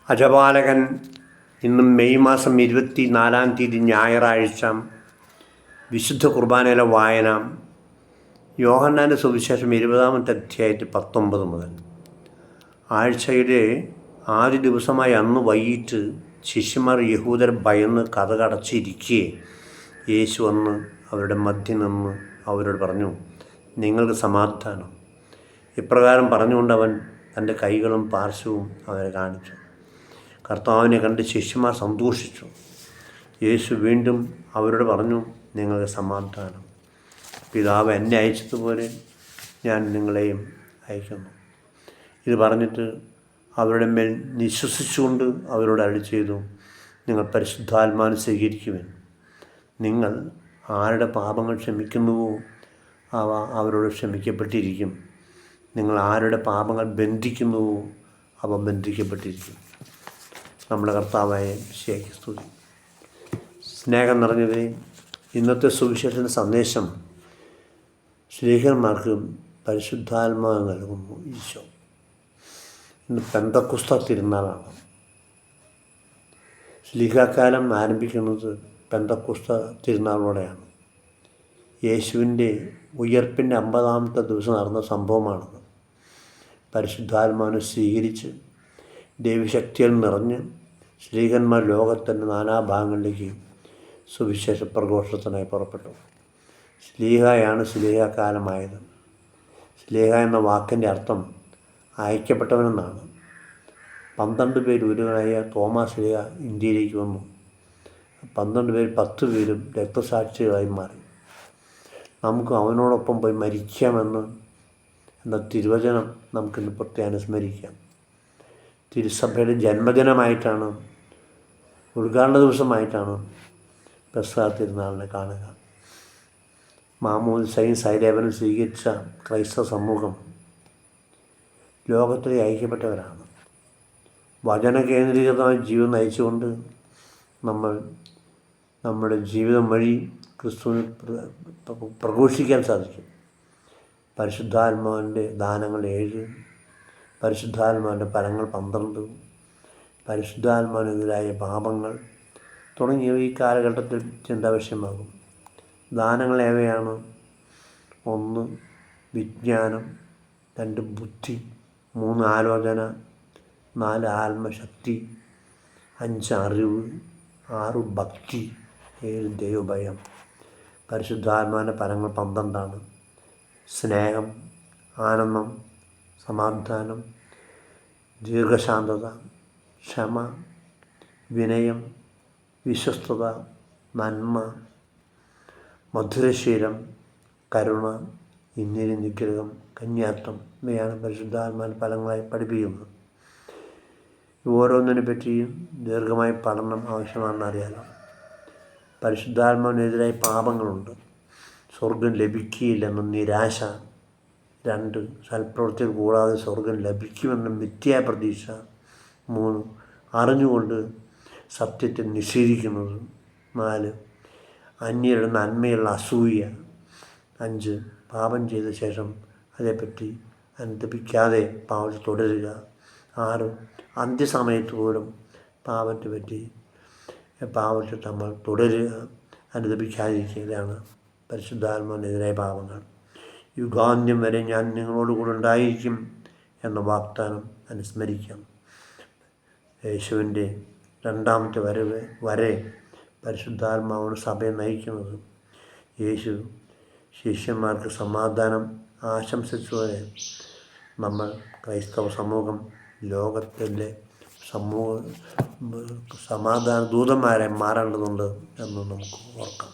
അജപാലകൻ ഇന്നും മെയ് മാസം 24 ഞായറാഴ്ച വിശുദ്ധ കുർബാനയിലെ വായന യോഹന്നാൻ്റെ സുവിശേഷം 20-ാമത്തെ അധ്യായത്തിൽ 19 മുതൽ. ആഴ്ചയുടെ ആദ്യ ദിവസമായ അന്ന് വൈകിട്ട് ശിഷ്യന്മാർ യഹൂദർ ഭയന്ന് കതകടച്ചിരിക്കെ യേശു വന്ന് അവരുടെ മധ്യം നിന്ന് അവരോട് പറഞ്ഞു, നിങ്ങൾക്ക് സമാധാനം. ഇപ്രകാരം പറഞ്ഞുകൊണ്ട് അവൻ തൻ്റെ കൈകളും പാർശ്വവും അവരെ കാണിച്ചു. കർത്താവിനെ കണ്ട് ശിഷ്യന്മാർ സന്തോഷിച്ചു. യേശു വീണ്ടും അവരോട് പറഞ്ഞു, നിങ്ങൾക്ക് സമാധാനം. പിതാവ് എന്നെ അയച്ചതുപോലെ ഞാൻ നിങ്ങളെയും അയക്കുന്നു. ഇത് പറഞ്ഞിട്ട് അവരുടെ മേൽ നിശ്വസിച്ചുകൊണ്ട് അവരോട് അരുളി ചെയ്തു, നിങ്ങൾ പരിശുദ്ധാത്മാവിനെ സ്വീകരിക്കുവിൻ. നിങ്ങൾ ആരുടെ പാപങ്ങൾ ക്ഷമിക്കുന്നുവോ അവ അവരോട് ക്ഷമിക്കപ്പെട്ടിരിക്കും. നിങ്ങൾ ആരുടെ പാപങ്ങൾ ബന്ധിക്കുന്നുവോ അവ ബന്ധിക്കപ്പെട്ടിരിക്കും. നമ്മുടെ കർത്താവായ മിശിഹായ്ക്ക് സ്തുതി. സ്നേഹം നിറഞ്ഞവരെ, ഇന്നത്തെ സുവിശേഷത്തിൻ്റെ സന്ദേശം സ്ലീഹന്മാർക്ക് പരിശുദ്ധാത്മാവ് നൽകുന്നു ഈശോ. ഇന്ന് പെന്തക്കുസ്ത തിരുനാളാണ്. സ്ലീഹാക്കാലം ആരംഭിക്കുന്നത് പെന്തക്കുസ്ത തിരുനാളോടെയാണ്. യേശുവിൻ്റെ ഉയർപ്പിൻ്റെ 50-ാമത്തെ ദിവസം നടന്ന സംഭവമാണത്. പരിശുദ്ധാത്മാവിനെ സ്വീകരിച്ച് ദൈവശക്തിയിൽ നിറഞ്ഞ് സ്ലീഹന്മാർ ലോകത്തിൻ്റെ നാനാഭാഗങ്ങളിലേക്ക് സുവിശേഷ പ്രഘോഷത്തിനായി പുറപ്പെട്ടു. സ്ലീഹയാണ് സ്ലീഹക്കാലമായത്. സ്ലീഹ എന്ന വാക്കിൻ്റെ അർത്ഥം അയക്കപ്പെട്ടവനെന്നാണ്. 12 പേർ ഒരുവനായ തോമാ സ്ലീഹ ഇന്ത്യയിലേക്ക് വന്നു. 12 പേർ 10 പേരും രക്തസാക്ഷികളായി മാറി. നമുക്ക് അവനോടൊപ്പം പോയി മരിക്കാമെന്ന് എന്ന തിരുവചനം നമുക്കിന്ന് പ്രത്യേകം അനുസ്മരിക്കാം. തിരുസഭയുടെ ജന്മദിനമായിട്ടാണ്, ഉദ്ഘാടന ദിവസമായിട്ടാണ് പെസഹ തിരുനാളിനെ കാണുക. മാമോദിസയും സൈലേവനും സ്വീകരിച്ച ക്രൈസ്തവ സമൂഹം ലോകത്തിലെ ഐക്യപ്പെട്ടവരാണ്. വചന കേന്ദ്രീകൃതമായ ജീവിതം നയിച്ചുകൊണ്ട് നമ്മൾ നമ്മുടെ ജീവിതം വഴി ക്രിസ്തുവിനെ പ്രഘോഷിക്കാൻ സാധിക്കും. പരിശുദ്ധാത്മാവിൻ്റെ ദാനങ്ങൾ 7, പരിശുദ്ധാത്മാവിൻ്റെ ഫലങ്ങൾ 12, പരിശുദ്ധാത്മാവിനെതിരായ പാപങ്ങൾ തുടങ്ങിയവ ഈ കാലഘട്ടത്തിൽ ചിന്താവിഷയമാകും. ദാനങ്ങൾ ഏവയാണ്? 1 വിജ്ഞാനം, 2 ബുദ്ധി, 3 ആലോചന, 4 ആത്മശക്തി, 5 അറിവ്, 6 ഭക്തി, 7 ദൈവഭയം. പരിശുദ്ധാത്മാവിൻ്റെ ഫലങ്ങൾ 12 സ്നേഹം, ആനന്ദം, സമാധാനം, ദീർഘശാന്തത, ക്ഷമ, വിനയം, വിശ്വസ്തത, നന്മ, മധുരശീലം, കരുണ, ഇന്നേരി നിഗ്രഹം, കന്യാത്വം. ഇവയാണ് പരിശുദ്ധാത്മാവിൻ്റെ ഫലങ്ങളായി പഠിപ്പിക്കുന്നത്. ഓരോന്നിനെ പറ്റിയും ദീർഘമായ പഠനം ആവശ്യമാണെന്ന് അറിയാലോ. പരിശുദ്ധാത്മാവിനെതിരായ പാപങ്ങളുണ്ട്. സ്വർഗം ലഭിക്കുകയില്ലെന്ന നിരാശ. 2 സൽപ്രവൃത്തികൾ കൂടാതെ സ്വർഗം ലഭിക്കുമെന്ന മിഥ്യാ പ്രതീക്ഷ. 3 അറിഞ്ഞുകൊണ്ട് സത്യത്തെ നിഷേധിക്കുന്നത്. 4 അന്യരുടെ നന്മയുള്ള അസൂയ. 5 പാപം ചെയ്ത ശേഷം അതേപ്പറ്റി അനുതപിക്കാതെ പാപത്തിൽ തുടരുക. 6 അന്ത്യസമയത്ത് പോലും പാപത്തിൽ നമ്മൾ തുടരുക, അനുതപിക്കാതിരിക്കുക. ഇതാണ് പരിശുദ്ധാത്മാവിനെതിരായ പാപങ്ങൾ. യുഗാന്ത്യം വരെ ഞാൻ നിങ്ങളോട് കൂടെ ഉണ്ടായിരിക്കും എന്ന വാഗ്ദാനം അനുസ്മരിക്കാം. യേശുവിൻ്റെ 2-ാമത്തെ വരവ് വരെ പരിശുദ്ധാത്മാവാണ് സഭയെ നയിക്കുന്നത്. യേശു ശിഷ്യന്മാർക്ക് സമാധാനം ആശംസിച്ചതുപോലെ നമ്മൾ ക്രൈസ്തവ സമൂഹം ലോകത്തിലെ സമാധാന ദൂതന്മാരെ മാറേണ്ടതുണ്ട് എന്ന് നമുക്ക് ഓർക്കാം.